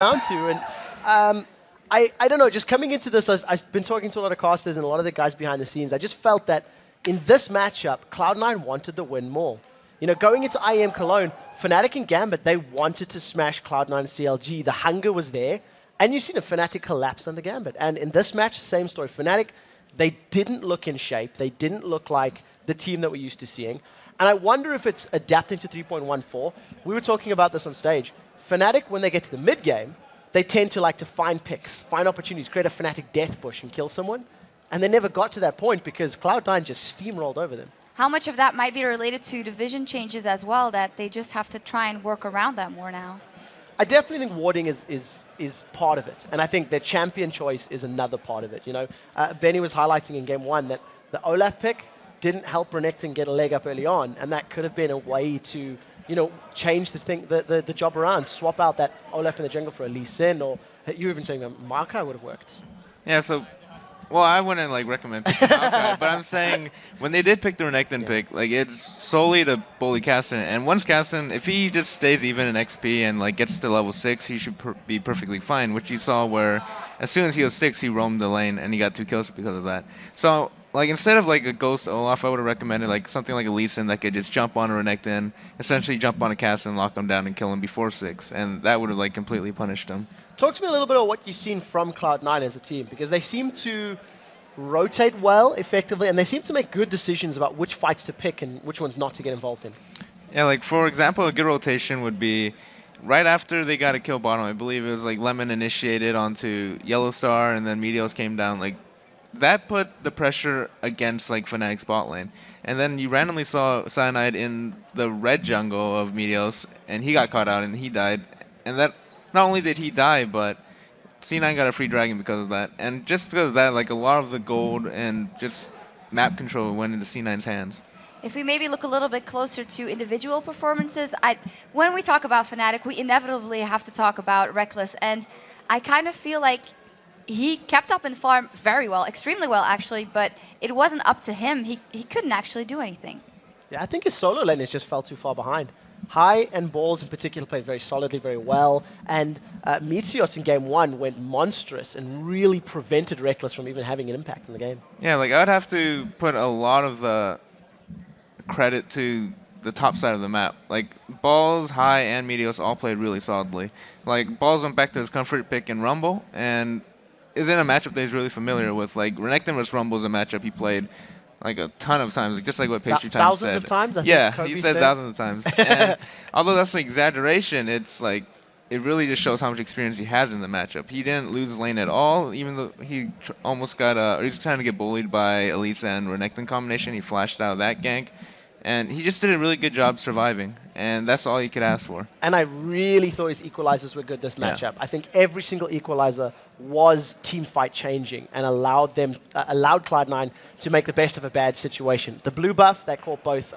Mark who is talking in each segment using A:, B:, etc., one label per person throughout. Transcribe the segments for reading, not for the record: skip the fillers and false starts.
A: down to. And I don't know, just coming into this, I've been talking to a lot of casters and a lot of the guys behind the scenes. I just felt that in this matchup, Cloud9 wanted the win more. You know, going into IEM Cologne, Fnatic and Gambit, they wanted to smash Cloud9 CLG. The hunger was there. And you've seen a Fnatic collapse under Gambit. And in this match, same story. Fnatic, they didn't look in shape. They didn't look like the team that we're used to seeing. And I wonder if it's adapting to 3.14. We were talking about this on stage. Fnatic, when they get to the mid game, they tend to like to find picks, find opportunities, create a Fnatic death bush and kill someone. And they never got to that point because Cloud9 just steamrolled over them.
B: How much of that might be related to division changes as well, that they just have to try and work around that more now?
A: I definitely think warding is part of it. And I think their champion choice is another part of it. You know, Benny was highlighting in game one that the Olaf pick didn't help Renekton get a leg up early on. And that could have been a way to, you know, change the job around, swap out that Olaf in the jungle for a Lee Sin, or you were even saying that Maokai would have worked.
C: Yeah, so, well, I wouldn't like recommend picking Maokai, but I'm saying when they did pick the Renekton pick, like it's solely to bully Caston. And once Caston, if he just stays even in XP and like gets to level 6, he should be perfectly fine, which you saw where as soon as he was 6, he roamed the lane and he got 2 kills because of that. So, like, instead of like a Ghost Olaf, I would have recommended like something like a Lee Sin that could just jump on a Renekton, essentially jump on a Caston, lock him down, and kill him before 6, and that would have like completely punished him.
A: Talk to me a little bit about what you've seen from Cloud9 as a team, because they seem to rotate well, effectively, and they seem to make good decisions about which fights to pick and which ones not to get involved in.
C: Yeah, like for example, a good rotation would be right after they got a kill bottom. I believe it was like Lemon initiated onto Yellow Star, and then Meteos came down. Like that put the pressure against like Fnatic's bot lane. And then you randomly saw Cyanide in the red jungle of Meteos, and he got caught out and he died. And that not only did he die, but C9 got a free dragon because of that. And just because of that, like a lot of the gold and just map control went into C9's hands.
B: If we maybe look a little bit closer to individual performances, when we talk about Fnatic, we inevitably have to talk about Reckless. And I kind of feel like he kept up in farm very well, extremely well actually, but it wasn't up to him. He couldn't actually do anything.
A: Yeah, I think his solo lane just fell too far behind. High and Balls in particular played very solidly, very well, and Meteos in game one went monstrous and really prevented Reckless from even having an impact in the game.
C: Yeah, like I would have to put a lot of the credit to the top side of the map. Like Balls, High, and Meteos all played really solidly. Like Balls went back to his comfort pick in Rumble, and is in a matchup that he's really familiar with. Like Renekton vs Rumble is a matchup he played like a ton of times, like, just like what Pastry Time said.
A: Thousands of times? I
C: yeah,
A: think
C: he said thousands of times. And although that's an exaggeration, it's like it really just shows how much experience he has in the matchup. He didn't lose his lane at all, even though he almost got or he's trying to get bullied by Elisa and Renekton combination. He flashed out of that gank. And he just did a really good job surviving, and that's all you could ask for.
A: And I really thought his equalizers were good this matchup. Yeah. I think every single equalizer was team fight changing and allowed them, allowed Cloud9 to make the best of a bad situation. The blue buff that caught both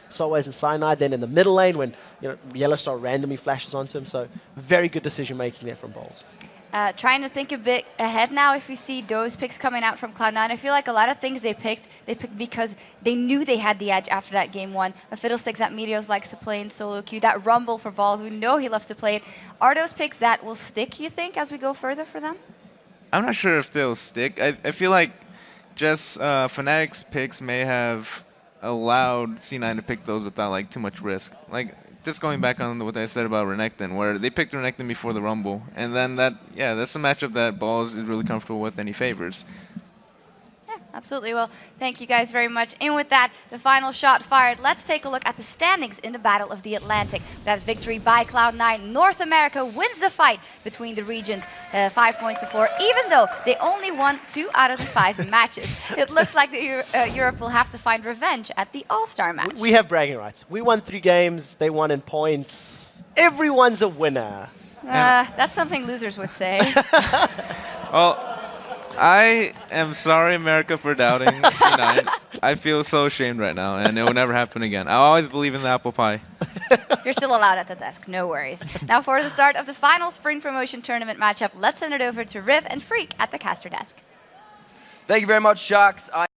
A: Solways and Cyanide, then in the middle lane when Yellow Star randomly flashes onto him. So very good decision making there from Balls.
B: Trying to think a bit ahead now, if we see those picks coming out from Cloud9, I feel like a lot of things they picked because they knew they had the edge after that game one. A Fiddlesticks that Meteos likes to play in solo queue, that Rumble for Balls, we know he loves to play it. Are those picks that will stick, you think, as we go further for them?
C: I'm not sure if they'll stick. I feel like just Fnatic's picks may have allowed C9 to pick those without like too much risk. Like, just going back on what I said about Renekton, where they picked Renekton before the Rumble, and then that's a matchup that Balls is really comfortable with and he favors.
B: Yeah, absolutely. Well, thank you guys very much. And with that, the final shot fired. Let's take a look at the standings in the Battle of the Atlantic. That victory by Cloud9. North America wins the fight between the regions, 5 points to 4, even though they only won 2 out of the 5 matches. It looks like Europe will have to find revenge at the All-Star match.
A: We have bragging rights. We won 3 games, they won in points. Everyone's a winner.
B: That's something losers would say.
C: Well, I am sorry, America, for doubting C9. I feel so ashamed right now, and it will never happen again. I always believe in the apple pie.
B: You're still allowed at the desk, no worries. Now for the start of the final Spring Promotion Tournament matchup, let's send it over to Riv and Freak at the caster desk.
D: Thank you very much, Sharks.